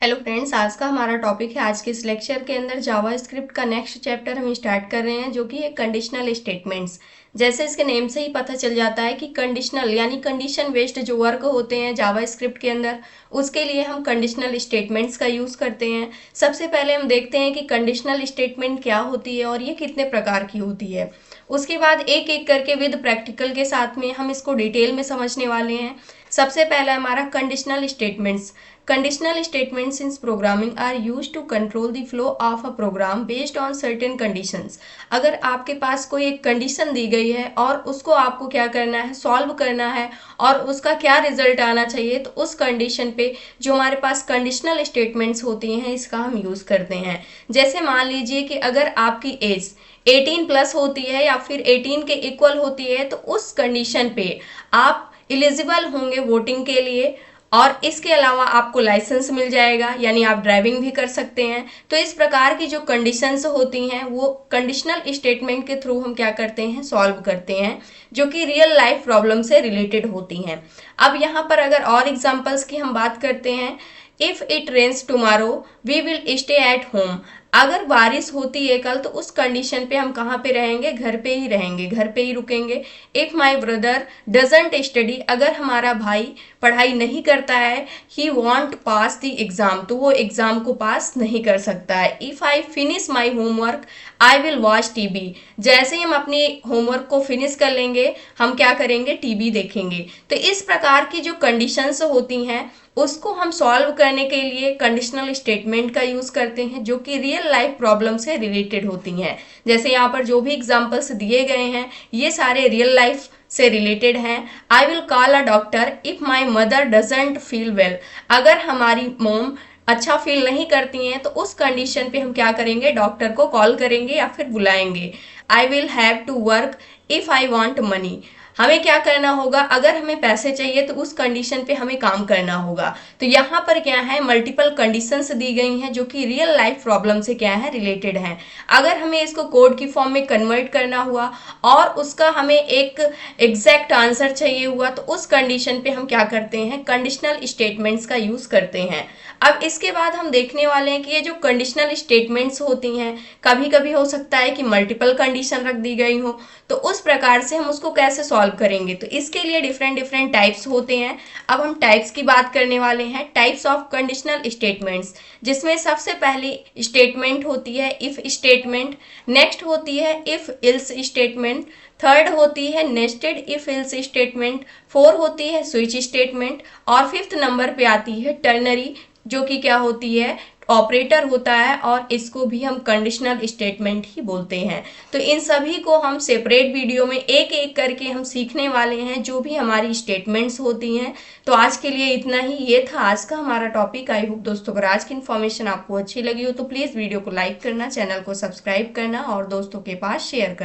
Hello friends, आज का हमारा टॉपिक है। आज के इस लेक्चर के अंदर जावा स्क्रिप्ट का नेक्स्ट चैप्टर हम स्टार्ट कर रहे हैं, जो कि है कंडीशनल स्टेटमेंट्स। जैसे इसके नेम से ही पता चल जाता है कि कंडीशनल यानी कंडीशन बेस्ड जो वर्क होते हैं जावा स्क्रिप्ट के अंदर, उसके लिए हम कंडीशनल स्टेटमेंट्स का यूज़ करते हैं। सबसे पहले हम देखते हैं कि कंडीशनल स्टेटमेंट क्या होती है और ये कितने प्रकार की होती है। उसके बाद एक एक करके विद प्रैक्टिकल के साथ में हम इसको डिटेल में समझने वाले हैं। सबसे पहला हमारा conditional statements. Conditional statements in programming are used to control the flow of a program based on certain conditions। अगर आपके पास कोई एक कंडीशन दी गई है और उसको आपको क्या करना है, सॉल्व करना है और उसका क्या रिजल्ट आना चाहिए, तो उस कंडीशन पे जो हमारे पास कंडीशनल स्टेटमेंट्स होती हैं इसका हम यूज़ करते हैं। जैसे मान लीजिए कि अगर आपकी एज 18 प्लस होती है या फिर 18 के इक्वल होती है, तो उस कंडीशन पे आप एलिजिबल होंगे वोटिंग के लिए और इसके अलावा आपको लाइसेंस मिल जाएगा, यानी आप ड्राइविंग भी कर सकते हैं। तो इस प्रकार की जो कंडीशंस होती हैं वो कंडीशनल स्टेटमेंट के थ्रू हम क्या करते हैं, सॉल्व करते हैं, जो कि रियल लाइफ प्रॉब्लम से रिलेटेड होती हैं। अब यहाँ पर अगर और एग्जांपल्स की हम बात करते हैं, if it rains tomorrow we will stay at home. अगर बारिश होती है कल, तो उस कंडीशन पे हम कहाँ पे रहेंगे, घर पे ही रहेंगे, घर पे ही रुकेंगे। If my brother doesn't study, अगर हमारा भाई पढ़ाई नहीं करता है, ही वॉन्ट पास द एग्जाम, तो वो एग्जाम को पास नहीं कर सकता है। If I finish my homework I will watch TV, जैसे ही हम अपनी होमवर्क को फिनिश कर लेंगे हम क्या करेंगे, टीवी देखेंगे। तो इस प्रकार की जो कंडीशंस होती हैं उसको हम सॉल्व करने के लिए कंडीशनल स्टेटमेंट का यूज करते हैं, जो कि रियल लाइफ प्रॉब्लम से रिलेटेड होती हैं। जैसे यहाँ पर जो भी एग्जांपल्स दिए गए हैं ये सारे रियल लाइफ से रिलेटेड हैं। I will call a doctor if my mother doesn't feel well, अगर हमारी मोम अच्छा फील नहीं करती हैं तो उस कंडीशन पे हम क्या करेंगे, डॉक्टर को कॉल करेंगे या फिर बुलाएंगे। I will have to work if I want money, हमें क्या करना होगा, अगर हमें पैसे चाहिए तो उस कंडीशन पे हमें काम करना होगा। तो यहाँ पर क्या है, मल्टीपल कंडीशंस दी गई हैं जो कि रियल लाइफ प्रॉब्लम से क्या है, रिलेटेड हैं। अगर हमें इसको कोड की फॉर्म में कन्वर्ट करना हुआ और उसका हमें एक एग्जैक्ट आंसर चाहिए हुआ, तो उस कंडीशन पे हम क्या करते हैं, कंडीशनल स्टेटमेंट्स का यूज करते हैं। अब इसके बाद हम देखने वाले हैं कि ये जो कंडीशनल स्टेटमेंट्स होती हैं, कभी कभी हो सकता है कि मल्टीपल कंडीशन रख दी गई हो, तो उस प्रकार से हम उसको कैसे सॉल्व करेंगे। तो इसके लिए डिफरेंट डिफरेंट टाइप्स होते हैं। अब हम टाइप्स की बात करने वाले हैं, टाइप्स ऑफ कंडीशनल स्टेटमेंट्स, जिसमें सबसे पहली स्टेटमेंट होती है इफ स्टेटमेंट, नेक्स्ट होती है इफ इल्स स्टेटमेंट, थर्ड होती है nested if ills statement, four होती है स्विच स्टेटमेंट और फिफ्थ नंबर पे आती है टर्नरी, जो कि क्या होती है, ऑपरेटर होता है और इसको भी हम कंडीशनल स्टेटमेंट ही बोलते हैं। तो इन सभी को हम सेपरेट वीडियो में एक एक करके हम सीखने वाले हैं, जो भी हमारी स्टेटमेंट्स होती हैं। तो आज के लिए इतना ही, ये था आज का हमारा टॉपिक। आई होप दोस्तों अगर आज की इन्फॉर्मेशन आपको अच्छी लगी हो तो प्लीज़ वीडियो को लाइक करना, चैनल को सब्सक्राइब करना और दोस्तों के पास शेयर करना।